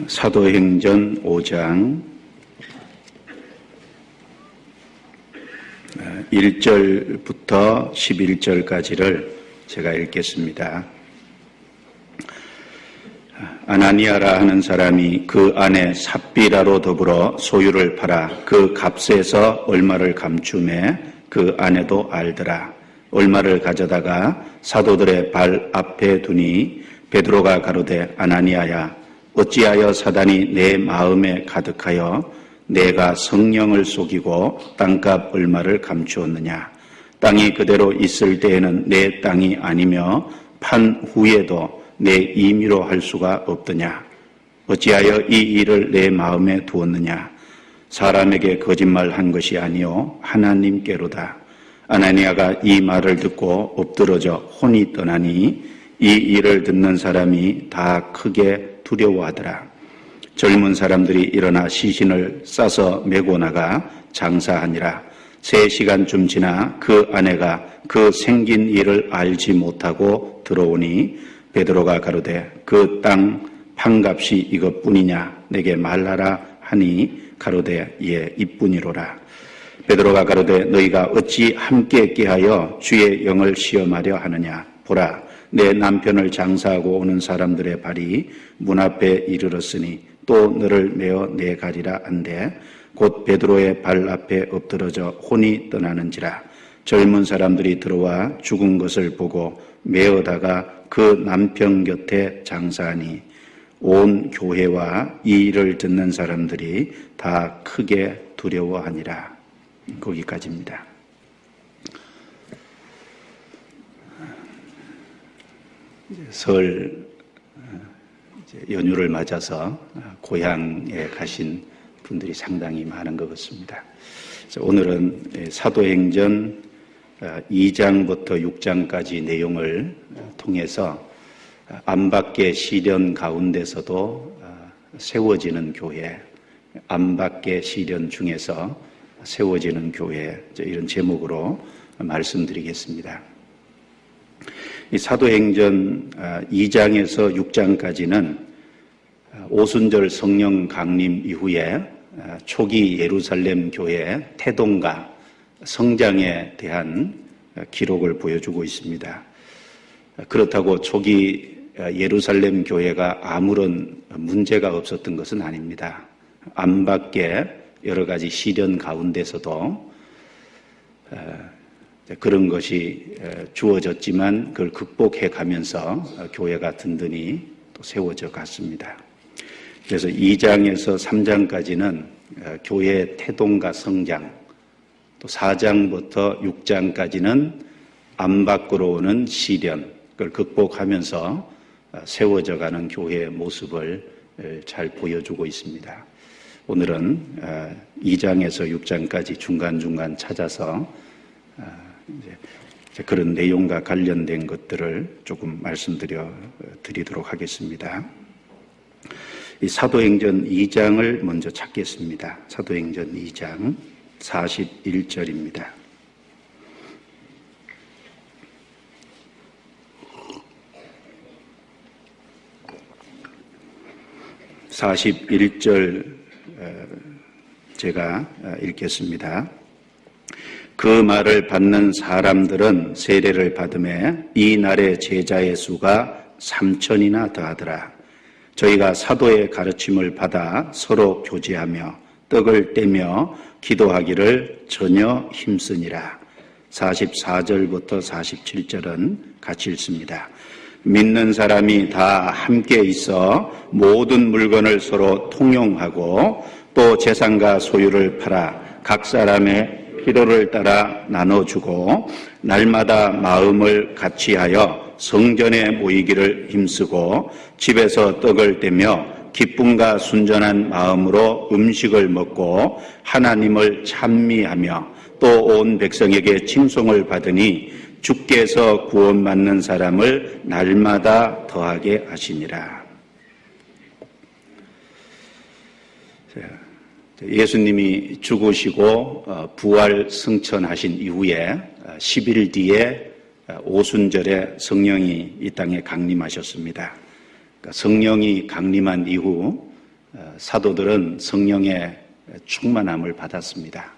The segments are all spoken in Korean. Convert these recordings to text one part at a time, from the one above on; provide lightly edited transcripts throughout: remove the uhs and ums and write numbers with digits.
사도행전 5장 1절부터 11절까지를 제가 읽겠습니다. 아나니아라 하는 사람이 그 안에 삽비라로 더불어 소유를 팔아 그 값에서 얼마를 감추매 그 아내도 알더라. 얼마를 가져다가 사도들의 발 앞에 두니 베드로가 가로되 아나니아야 어찌하여 사단이 내 마음에 가득하여 내가 성령을 속이고 땅값 얼마를 감추었느냐. 땅이 그대로 있을 때에는 내 땅이 아니며 판 후에도 내 임의로 할 수가 없더냐. 어찌하여 이 일을 내 마음에 두었느냐. 사람에게 거짓말한 것이 아니요 하나님께로다. 아나니아가 이 말을 듣고 엎드러져 혼이 떠나니 이 일을 듣는 사람이 다 크게 두려워하더라. 젊은 사람들이 일어나 시신을 싸서 메고 나가 장사하니라. 3시간쯤 지나 그 아내가 그 생긴 일을 알지 못하고 들어오니 베드로가 가로되 그 땅 판값이 이것뿐이냐 내게 말하라 하니 가로되 예 이뿐이로라. 베드로가 가로되 너희가 어찌 함께 깨하여 주의 영을 시험하려 하느냐. 보라 내 남편을 장사하고 오는 사람들의 발이 문 앞에 이르렀으니 또 너를 메어 내가리라 한데 곧 베드로의 발 앞에 엎드러져 혼이 떠나는지라. 젊은 사람들이 들어와 죽은 것을 보고 메어다가 그 남편 곁에 장사하니 온 교회와 이 일을 듣는 사람들이 다 크게 두려워하니라. 거기까지입니다. 설 연휴를 맞아서 고향에 가신 분들이 상당히 많은 것 같습니다. 오늘은 사도행전 2장부터 6장까지 내용을 통해서 안팎의 시련 가운데서도 세워지는 교회, 안팎의 시련 중에서 세워지는 교회, 이런 제목으로 말씀드리겠습니다. 이 사도행전 2장에서 6장까지는 오순절 성령 강림 이후에 초기 예루살렘 교회의 태동과 성장에 대한 기록을 보여주고 있습니다. 그렇다고 초기 예루살렘 교회가 아무런 문제가 없었던 것은 아닙니다. 안팎의 여러 가지 시련 가운데서도 그런 것이 주어졌지만 그걸 극복해 가면서 교회가 든든히 또 세워져 갔습니다. 그래서 2장에서 3장까지는 교회의 태동과 성장, 또 4장부터 6장까지는 안팎으로 오는 시련, 그걸 극복하면서 세워져 가는 교회의 모습을 잘 보여주고 있습니다. 오늘은 2장에서 6장까지 중간중간 찾아서 이제 그런 내용과 관련된 것들을 조금 말씀드리도록 하겠습니다. 이 사도행전 2장을 먼저 찾겠습니다. 사도행전 2장 41절입니다. (41절) 제가 읽겠습니다. 그 말을 받는 사람들은 세례를 받음에 이 날의 제자의 수가 3,000이나 더하더라. 저희가 사도의 가르침을 받아 서로 교제하며 떡을 떼며 기도하기를 전혀 힘쓰니라. 44절부터 47절은 같이 읽습니다. 믿는 사람이 다 함께 있어 모든 물건을 서로 통용하고 또 재산과 소유를 팔아 각 사람의 필요를 따라 나눠주고 날마다 마음을 같이하여 성전에 모이기를 힘쓰고 집에서 떡을 떼며 기쁨과 순전한 마음으로 음식을 먹고 하나님을 찬미하며 또 온 백성에게 칭송을 받으니 주께서 구원받는 사람을 날마다 더하게 하시니라. 예수님이 죽으시고 부활 승천하신 이후에 10일 뒤에 오순절에 성령이 이 땅에 강림하셨습니다. 그러니까 성령이 강림한 이후 사도들은 성령의 충만함을 받았습니다.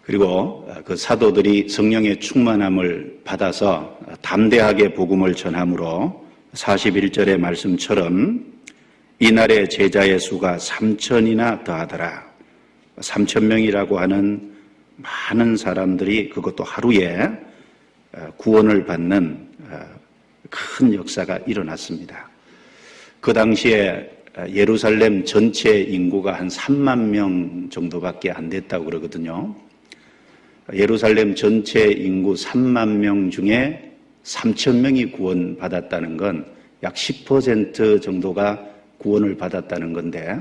그리고 그 사도들이 성령의 충만함을 받아서 담대하게 복음을 전함으로 41절의 말씀처럼 이날의 제자의 수가 3,000이나 더하더라. 3,000명이라고 하는 많은 사람들이 그것도 하루에 구원을 받는 큰 역사가 일어났습니다. 그 당시에 예루살렘 전체 인구가 한 3만 명 정도밖에 안 됐다고 그러거든요. 예루살렘 전체 인구 3만 명 중에 3,000명이 구원받았다는 건 약 10% 정도가 구원을 받았다는 건데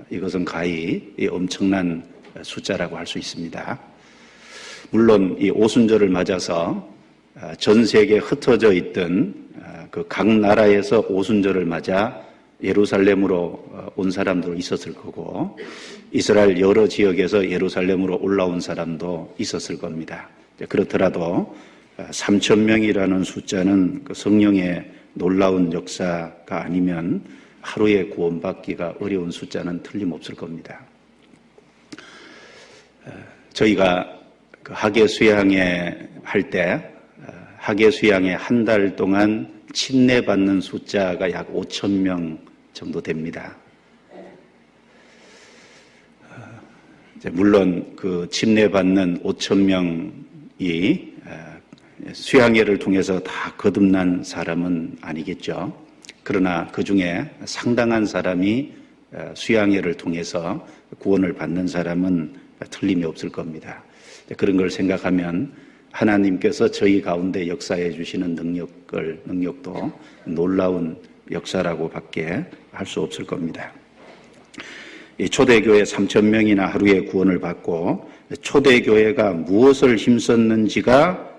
이것은 가히 엄청난 숫자라고 할 수 있습니다. 물론 이 오순절을 맞아서 전 세계에 흩어져 있던 그 각 나라에서 오순절을 맞아 예루살렘으로 온 사람도 있었을 거고 이스라엘 여러 지역에서 예루살렘으로 올라온 사람도 있었을 겁니다. 그렇더라도 3,000명이라는 숫자는 그 성령의 놀라운 역사가 아니면 하루에 구원받기가 어려운 숫자는 틀림없을 겁니다. 저희가 그 학예 수양회 할 때 학예 수양회 한 달 동안 침례받는 숫자가 약 5,000명 정도 됩니다. 물론 그 침례받는 5,000명이 수양회를 통해서 다 거듭난 사람은 아니겠죠. 그러나 그 중에 상당한 사람이 수양회를 통해서 구원을 받는 사람은 틀림이 없을 겁니다. 그런 걸 생각하면 하나님께서 저희 가운데 역사해 주시는 능력도 놀라운 역사라고 밖에 할 수 없을 겁니다. 이 초대교회 3,000명이나 하루에 구원을 받고 초대교회가 무엇을 힘썼는지가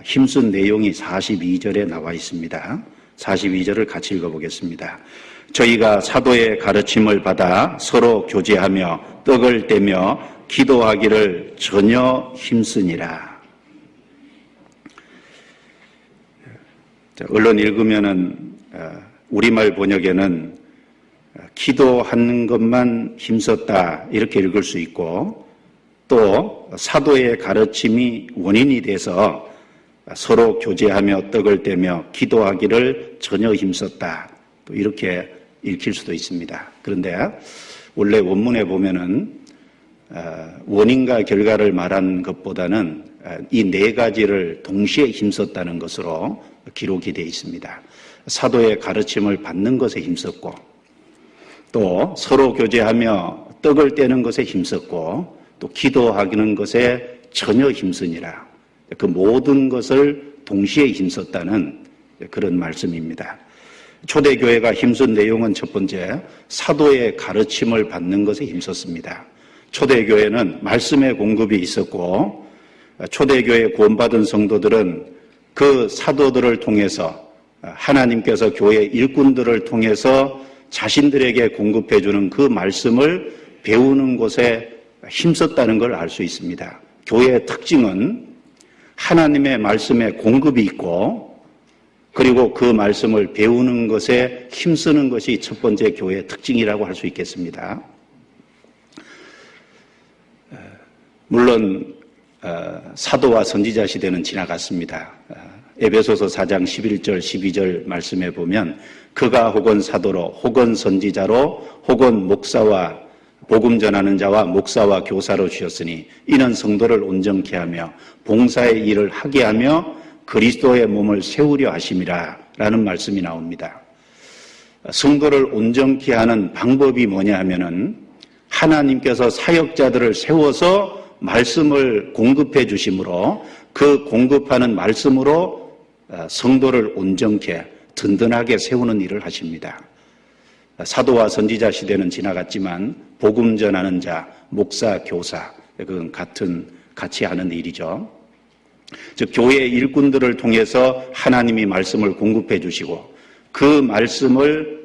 힘쓴 내용이 42절에 나와 있습니다. 42절을 같이 읽어보겠습니다. 저희가 사도의 가르침을 받아 서로 교제하며 떡을 떼며 기도하기를 전혀 힘쓰니라. 언론 읽으면은 우리말 번역에는 기도하는 것만 힘썼다 이렇게 읽을 수 있고 또 사도의 가르침이 원인이 돼서 서로 교제하며 떡을 떼며 기도하기를 전혀 힘썼다 또 이렇게 읽힐 수도 있습니다. 그런데 원래 원문에 보면은 원인과 결과를 말한 것보다는 이 네 가지를 동시에 힘썼다는 것으로 기록이 되어 있습니다. 사도의 가르침을 받는 것에 힘썼고 또 서로 교제하며 떡을 떼는 것에 힘썼고 또 기도하는 것에 전혀 힘쓰니라. 그 모든 것을 동시에 힘썼다는 그런 말씀입니다. 초대교회가 힘쓴 내용은 첫 번째, 사도의 가르침을 받는 것에 힘썼습니다. 초대교회는 말씀의 공급이 있었고 초대교회 구원받은 성도들은 그 사도들을 통해서 하나님께서 교회 일꾼들을 통해서 자신들에게 공급해 주는 그 말씀을 배우는 것에 힘썼다는 걸 알 수 있습니다. 교회의 특징은 하나님의 말씀에 공급이 있고 그리고 그 말씀을 배우는 것에 힘쓰는 것이 첫 번째 교회의 특징이라고 할 수 있겠습니다. 물론 사도와 선지자 시대는 지나갔습니다. 에베소서 4장 11절 12절 말씀에 보면 그가 혹은 사도로 혹은 선지자로 혹은 목사와 복음 전하는 자와 목사와 교사로 주셨으니 이는 성도를 온전케 하며 봉사의 일을 하게 하며 그리스도의 몸을 세우려 하심이라 라는 말씀이 나옵니다. 성도를 온전케 하는 방법이 뭐냐 하면은 하나님께서 사역자들을 세워서 말씀을 공급해 주심으로 그 공급하는 말씀으로 성도를 온전케 든든하게 세우는 일을 하십니다. 사도와 선지자 시대는 지나갔지만 복음 전하는 자, 목사, 교사 그건 같이 하는 일이죠. 즉 교회 일꾼들을 통해서 하나님이 말씀을 공급해 주시고 그 말씀을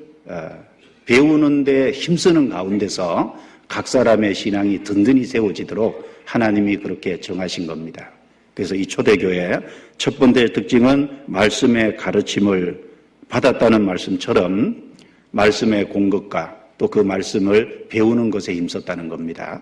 배우는 데 힘쓰는 가운데서 각 사람의 신앙이 든든히 세워지도록 하나님이 그렇게 정하신 겁니다. 그래서 이 초대교회의 첫 번째 특징은 말씀의 가르침을 받았다는 말씀처럼 말씀의 공급과 또 그 말씀을 배우는 것에 힘썼다는 겁니다.